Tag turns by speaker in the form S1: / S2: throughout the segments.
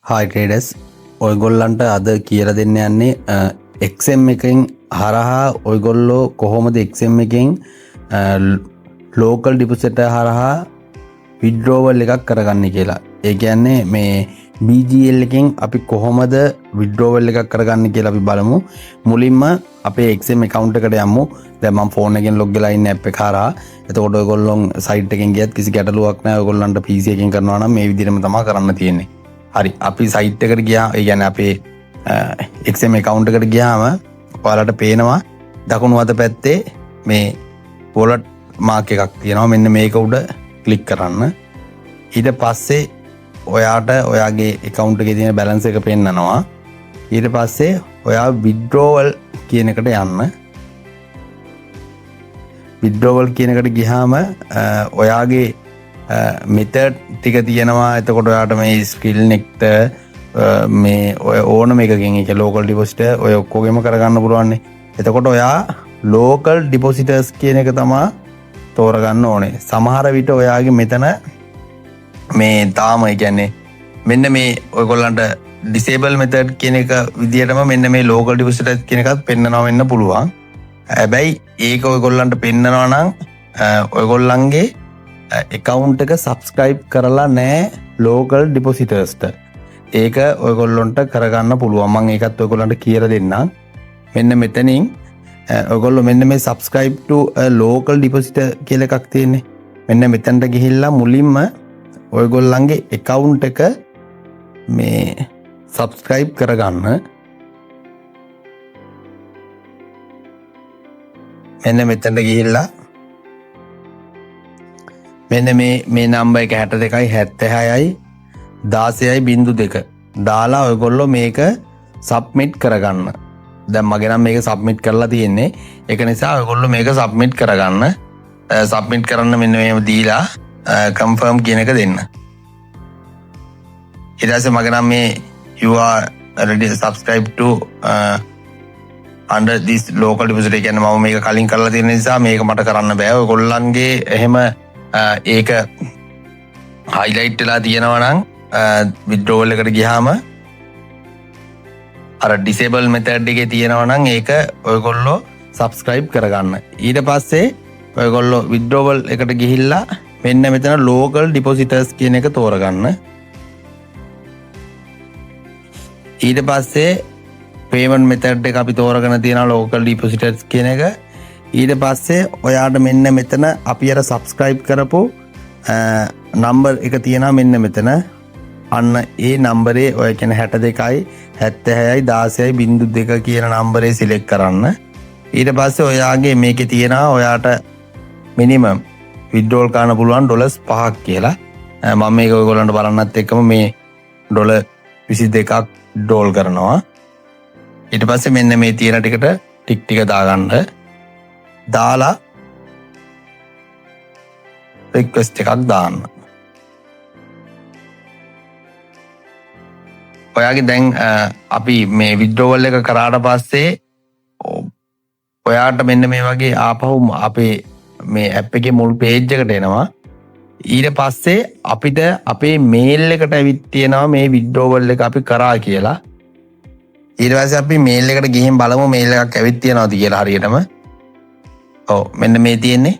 S1: හයි traders ඔයගොල්ලන්ට අද කියලා දෙන්න යන්නේ XM එකෙන් හරහා ඔයගොල්ලෝ කොහොමද XM එකෙන් ලෝකල් ඩිපොසිට් හරහා විඩ්‍රෝවල් එකක් කරගන්න කියලා. ඒ කියන්නේ මේ BGL එකෙන් අපි කොහොමද විඩ්‍රෝවල් එකක් කරගන්න කියලා අපි බලමු. මුලින්ම අපේ XM account එකට යමු. දැන් මම ෆෝන් එකෙන් ලොග් වෙලා ඉන්නේ app එක හරහා. එතකොට ඔයගොල්ලෝ site එකෙන් ගියත් කිසි ගැටලුවක් නැහැ. ඔයගොල්ලන්ට PC එකෙන් කරනවා නම් මේ විදිහටම තමයි කරන්න තියෙන්නේ. හරි අපි සයිට් එකට ගියා. ඒ කියන්නේ අපේ XM account එකට ගියාම ඔයාලට පේනවා දකුණු අත පැත්තේ මේ wallet mark එකක් තියෙනවා. මෙන්න මේක උඩ ක්ලික් කරන්න. ඊට පස්සේ ඔයාට ඔයාගේ account එකේ තියෙන balance එක පෙන්නනවා. ඊට පස්සේ ඔයා withdrawal කියන එකට යන්න. withdrawal කියන එකට ගියාම ඔයාගේ මෙතඩ් ටික තියෙනවා. එතකොට ඔයාට මේ ස්කිල් නෙක්ට මේ ඔය ඕනම එකකින් ඒක ලෝකල් ඩිපොසිට් ඔය ඔක්කොගෙම කරගන්න පුළුවන්. එතකොට ඔයා ලෝකල් ඩිපොසිටර්ස් කියන එක තමයි තෝරගන්න ඕනේ. සමහර විට ඔයාගේ මෙතන මේ තාම ඒ කියන්නේ මෙන්න මේ ඔයගොල්ලන්ට ඩිසේබල් මෙතඩ් කියන එක විදියටම මෙන්න මේ ලෝකල් ඩිපොසිටර්ස් කියන එකත් පෙන්නනවා වෙන්න පුළුවන්. හැබැයි ඒක ඔයගොල්ලන්ට පෙන්නනවා නම් ඔයගොල්ලන්ගේ account එක subscribe කරලා නැහැ local depositorsට. ඒක ඔයගොල්ලන්ට කරගන්න පුළුවන්. මම ඒකත් ඔයගොල්ලන්ට කියලා දෙන්නම්. මෙන්න මෙතනින් ඔයගොල්ලෝ මෙන්න මේ subscribe to a local depositor කියලා එකක් තියෙන්නේ. මෙන්න මෙතනට ගිහිල්ලා මුලින්ම ඔයගොල්ලන්ගේ account එක මේ subscribe කරගන්න. මෙන්න මෙතනට ගිහිල්ලා මෙන්න මේ නම්බර් එක 62යි 76යි 16.02 දාලා ඔයගොල්ලෝ මේක සබ්මිට් කරගන්න. දැන් මගේ නම් මේක සබ්මිට් කරලා තියෙන්නේ. ඒක නිසා ඔයගොල්ලෝ මේක සබ්මිට් කරගන්න. සබ්මිට් කරන්න මෙන්න මේව දීලා confirm කියන එක දෙන්න. ඊට පස්සේ මගේ නම් මේ you are already subscribed to under this local deposit කියන්නේ මම මේක කලින් කරලා තියෙන නිසා මේක මට කරන්න බෑ. ඔයගොල්ලන්ගේ එහෙම ඒක highlight වෙලා තියෙනවා නම් withdrawal එකට ගියාම අර disable method එකේ තියෙනවා නම් ඒක ඔයගොල්ලෝ subscribe කරගන්න. ඊට පස්සේ ඔයගොල්ලෝ withdrawal එකට ගිහිල්ලා මෙන්න මෙතන local depositors කියන එක තෝරගන්න. ඊට පස්සේ payment method එක අපි තෝරගෙන තියෙනවා local depositors කියන එක. ඊට පස්සේ ඔයාට මෙන්න මෙතන අපි අර subscribe කරපු නම්බර් එක තියෙනවා මෙන්න මෙතන. අන්න ඒ නම්බරේ ඔය කියන්නේ 62යි 76යි 16.02 කියන නම්බරේ සිලෙක්ට් කරන්න. ඊට පස්සේ ඔයාගේ මේකේ තියෙනවා ඔයාට මිනිමම් withdrawal කරන්න පුළුවන් $5ක් කියලා. මම මේක ඔයගොල්ලන්ට බලන්නත් එක්කම මේ $22ක් ඩෝල් කරනවා. ඊට පස්සේ මෙන්න මේ තියෙන ටිකට ටික දාගන්න. දාලා රික්වෙස්ට් එකක් දාන්න. ඔයාගේ දැන් අපි මේ විඩ්‍රෝවල් එක කරාට පස්සේ ඔයාට මෙන්න මේ වගේ ආපහු අපේ මේ ඇප් එකේ මුල් පේජ් එකට එනවා. ඊට පස්සේ අපිට අපේ මේල් එකට ඇවිත් තියෙනවා මේ විඩ්‍රෝවල් එක අපි කරා කියලා. ඊට පස්සේ අපි මේල් එකට ගිහින් බලමු මේල් එකක් ඇවිත් තියෙනවද කියලා හරියටම. ඔව් මෙන්න මේ තියෙන්නේ.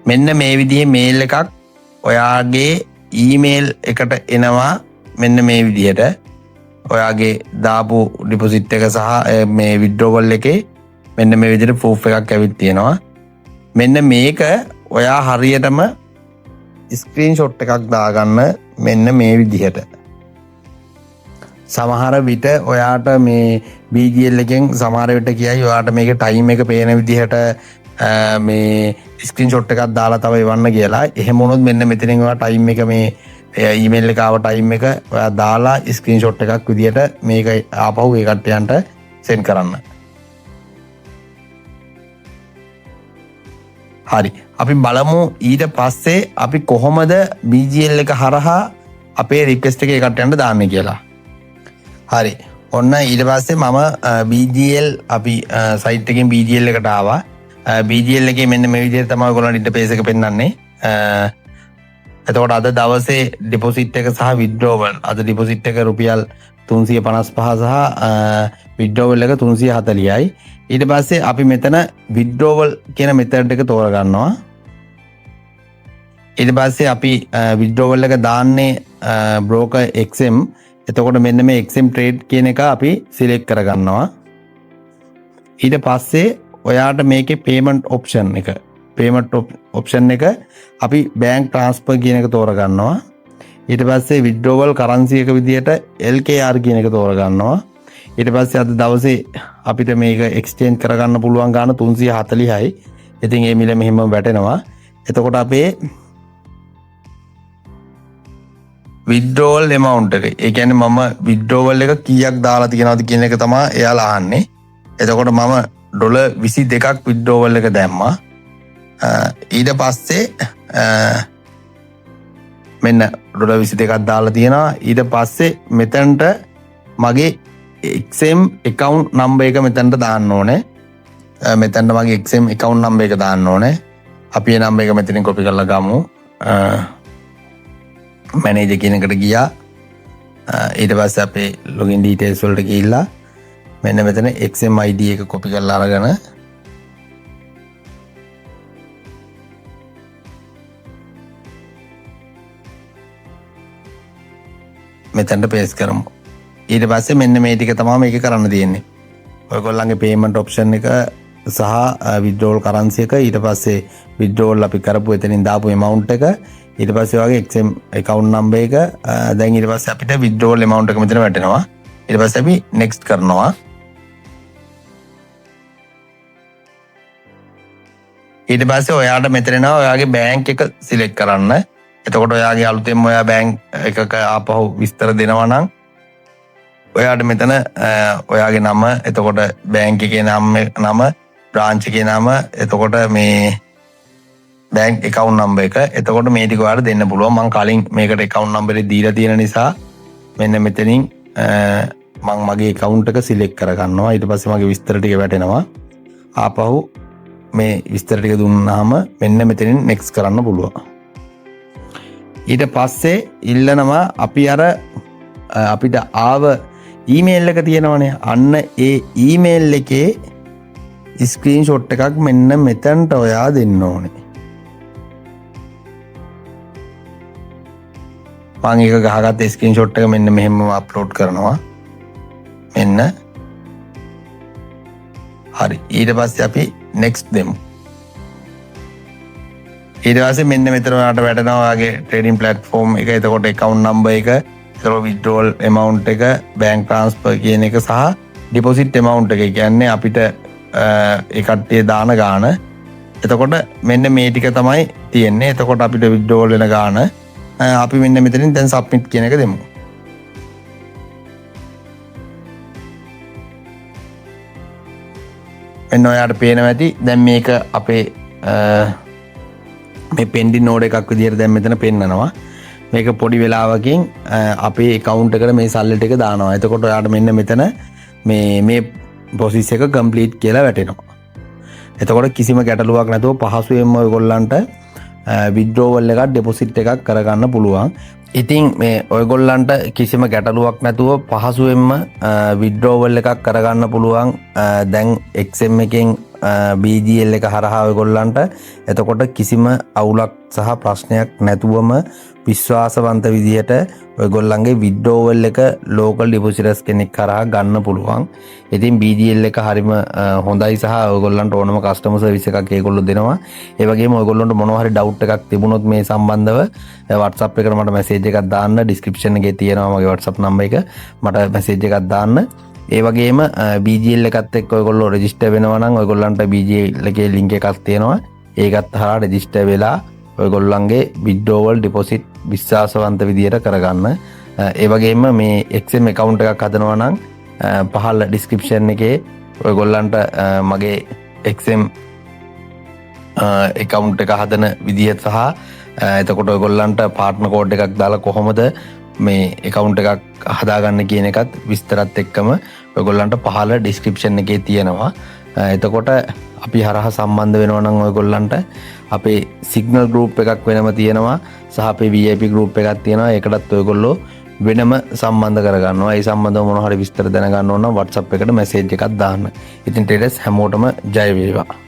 S1: මෙන්න මේ විදිහේ මේල් එකක් ඔයාගේ ඊමේල් එකට එනවා. මෙන්න මේ විදිහට ඔයාගේ දාපු ඩිපොසිට් එක සහ මේ විඩ්‍රෝවල් එකේ මෙන්න මේ විදිහට ප්‍රූෆ් එකක් ඇවිත් තියෙනවා. මෙන්න මේක ඔයා හරියටම ස්ක්‍රීන්ෂොට් එකක් දාගන්න මෙන්න මේ විදිහට. සමහර විට ඔයාට මේ BGL එකෙන් සමහර විට කියයි ඔයාට මේක ටයිම් එක පේන විදිහට මේ ස්ක්‍රීන්ෂොට් එකක් දාලා තව එවන්න කියලා. එහෙම වුණොත් මෙන්න මෙතනින් ඔයා ටයිම් එක මේ ඊමේල් එක ආව ටයිම් එක ඔයා දාලා ස්ක්‍රීන්ෂොට් එකක් විදිහට මේක ආපහු ඒ කට්ටියන්ට සෙන්ඩ් කරන්න. හරි. අපි බලමු ඊට පස්සේ අපි කොහොමද BGL එක හරහා අපේ රික්වෙස්ට් එක ඒ කට්ටියන්ට දාන්නේ කියලා. හරි. ඔන්න ඊට පස්සේ මම BGL අපි සයිට් එකෙන් BGL එකට ආවා. BGL එකේ මෙන්න මේ විදිහට තමයි ඔයගොල්ලන්ට ඉන්ටර්ෆේස් එක පෙන්වන්නේ. එතකොට අද දවසේ ඩිපොසිට් එක සහ විත්ඩ්‍රෝවල් අද ඩිපොසිට් එක රුපියල් 355 සහ විත්ඩ්‍රෝවල් එක 340යි. ඊට පස්සේ අපි මෙතන විත්ඩ්‍රෝවල් කියන මෙතඩ් එක තෝරගන්නවා. ඊට පස්සේ අපි විත්ඩ්‍රෝවල් එක දාන්නේ බ්‍රෝකර් XM. එතකොට මෙන්න මේ XM ට්‍රේඩ් කියන එක අපි සිලෙක්ට් කරගන්නවා. ඊට පස්සේ ඔයාට මේකේ පේමන්ට් ඔප්ෂන් එක අපි බෑන්ක් ට්‍රාන්ස්ෆර් කියන එක තෝරගන්නවා. ඊට පස්සේ විත්ඩ්‍රෝවල් කරන්සි එක විදියට LKR කියන එක තෝරගන්නවා. ඊට පස්සේ අද දවසේ අපිට මේක එක්ස්චේන්ජ් කරගන්න පුළුවන් ගාන 340යි. ඉතින් මේ මිල මෙහෙම වැටෙනවා. එතකොට අපේ විත්ඩ්‍රෝවල් amount එක, ඒ කියන්නේ මම විත්ඩ්‍රෝවල් එක කීයක් දාලා තියෙනවද කියන එක තමයි එයාලා අහන්නේ. එතකොට මම $22ක් විත්ඩ්‍රෝවල් එක දැම්මා. ඊට පස්සේ මෙන්න $22ක් දාලා තියෙනවා. ඊට පස්සේ මෙතනට මගේ XM account number එක මෙතනට දාන්න ඕනේ. මෙතනට මගේ XM account number එක දාන්න ඕනේ. අපි ඒ number එක මෙතනින් copy කරලා ගමු. manager කියන එකට ගියා. ඊට පස්සේ අපේ login details වලට ගිහිල්ලා මෙන්න මෙතන XM ID එක copy කරලා අරගෙන මෙතනට paste කරමු. ඊට පස්සේ මෙන්න මේ ටික තමයි මේක කරන්න තියෙන්නේ. ඔයගොල්ලන්ගේ payment option එක සහ withdrawal currency එක, ඊට පස්සේ withdrawal අපි කරපු එතනින් දාපු amount එක, ඊට පස්සේ වගේ XM account number එක, දැන් ඊට පස්සේ අපිට withdrawal amount එක මෙතන වැටෙනවා. ඊට පස්සේ අපි next කරනවා. ඊට පස්සේ ඔයාට මෙතන එනවා ඔයාගේ බැංක් එක සිලෙක්ට් කරන්න. එතකොට ඔයාගේ අලුතෙන්ම ඔයා බැංක් එකක ආපහු විස්තර දෙනවා නම් ඔයාට මෙතන ඔයාගේ නම, එතකොට බැංක් එකේ නම, බ්‍රාන්ච් එකේ නම, එතකොට මේ බැංක් account number එක, එතකොට මේ ටික ඔයාලට දෙන්න පුළුවන්. මම කලින් මේකට account number එක දීලා තියෙන නිසා මෙන්න මෙතනින් මම මගේ account එක select කරගන්නවා. ඊට පස්සේ මගේ විස්තර ටික වැටෙනවා. ආපහු මේ විස්තර ටික දුන්නාම මෙන්න මෙතනින් next කරන්න පුළුවන්. ඊට පස්සේ ඉල්ලනවා අපි අර අපිට ආව ඊමේල් එක තියෙනවනේ, අන්න ඒ ඊමේල් එකේ ස්ක්‍රීන්ෂොට් එකක් මෙන්න මෙතනට ඔයා දෙන්න ඕනේ. මම එක ගහගත්ත ස්ක්‍රීන්ෂොට් එක මෙන්න මෙහෙම අප්ලෝඩ් කරනවා. මෙන්න හරි. ඊට පස්සේ අපි next දෙමු. ඊට පස්සේ මෙන්න මෙතන ඔයාලට වැටෙනවා ඔයාගේ ට්‍රේඩින් ප්ලැට්ෆෝම් එක, එතකොට account number එක, එතකොට withdrawal amount එක, bank transfer කියන එක සහ deposit amount එක. කියන්නේ අපිට ඒ කට්ටිය දාන ගාන. එතකොට මෙන්න මේ ටික තමයි තියෙන්නේ. එතකොට අපිට withdrawal වෙන ගාන අපි මෙන්න මෙතනින් දැන් submit කියන එක දෙමු. මෙන්න ඔයාලට පේනවා ඇති දැන් මේක අපේ මේ pending order එකක් විදිහට දැන් මෙතන පෙන්නනවා. මේක පොඩි වෙලාවකින් අපේ account එකට මේ සල්ලි ටික දානවා. එතකොට ඔයාලට මෙන්න මෙතන මේ process එක complete කියලා වැටෙනවා. එතකොට කිසිම ගැටලුවක් නැතුව පහසුවෙන්ම ඔයගොල්ලන්ට withdrawal එකක් deposit එකක් කරගන්න පුළුවන්. ඉතින් මේ ඔයගොල්ලන්ට කිසිම ගැටලුවක් නැතුව පහසුවෙන්ම withdrawal එකක් කරගන්න පුළුවන් දැන් XM එකෙන් BGL එක හරහා ඔයගොල්ලන්ට. එතකොට කිසිම අවුලක් සහ ප්‍රශ්නයක් නැතුවම විශ්වාසවන්ත විදිහට ඔයගොල්ලන්ගේ withdrawal එක local depositors කෙනෙක් කරා ගන්න පුළුවන්. ඉතින් BGL එක හරිම හොඳයි සහ ඔයගොල්ලන්ට ඕනම customer service එකක් ඒගොල්ලෝ දෙනවා. ඒ වගේම ඔයගොල්ලන්ට මොනවා හරි doubt එකක් තිබුණොත් මේ සම්බන්ධව WhatsApp එකට මට message එකක් දාන්න. description එකේ තියෙනවා මගේ WhatsApp number එක. මට message එකක් දාන්න. ඒ වගේම BGL එකත් එක්ක ඔයගොල්ලෝ register වෙනවා නම් ඔයගොල්ලන්ට BGL එකේ link එකක් තියෙනවා. ඒකත් හරහා register වෙලා ඔයගොල්ලන්ගේ withdrawal deposit විශ්වාසවන්ත විදියට කරගන්න. ඒ වගේම මේ XM account එකක් හදනවා නම් පහළ description එකේ ඔයගොල්ලන්ට මගේ XM account එක හදන විදිය සහ එතකොට ඔයගොල්ලන්ට partner code එකක් දාලා කොහොමද මේ account එකක් හදාගන්න කියන එකත් විස්තරත් එක්කම ඔයගොල්ලන්ට පහළ description එකේ තියෙනවා. එතකොට අපි හරහා සම්බන්ධ වෙනවා නම් ඔයගොල්ලන්ට අපේ සිග්නල් ගෲප් එකක් වෙනම තියෙනවා සහ අපේ VIP ගෲප් එකක් තියෙනවා. ඒකටත් ඔයගොල්ලෝ වෙනම සම්බන්ධ කරගන්නවා. ඒ සම්බන්ධව මොන හරි විස්තර දැනගන්න ඕන නම් WhatsApp එකට මැසේජ් එකක් දාන්න. ඉතින් ටෙලස් හැමෝටම ජය වේවා.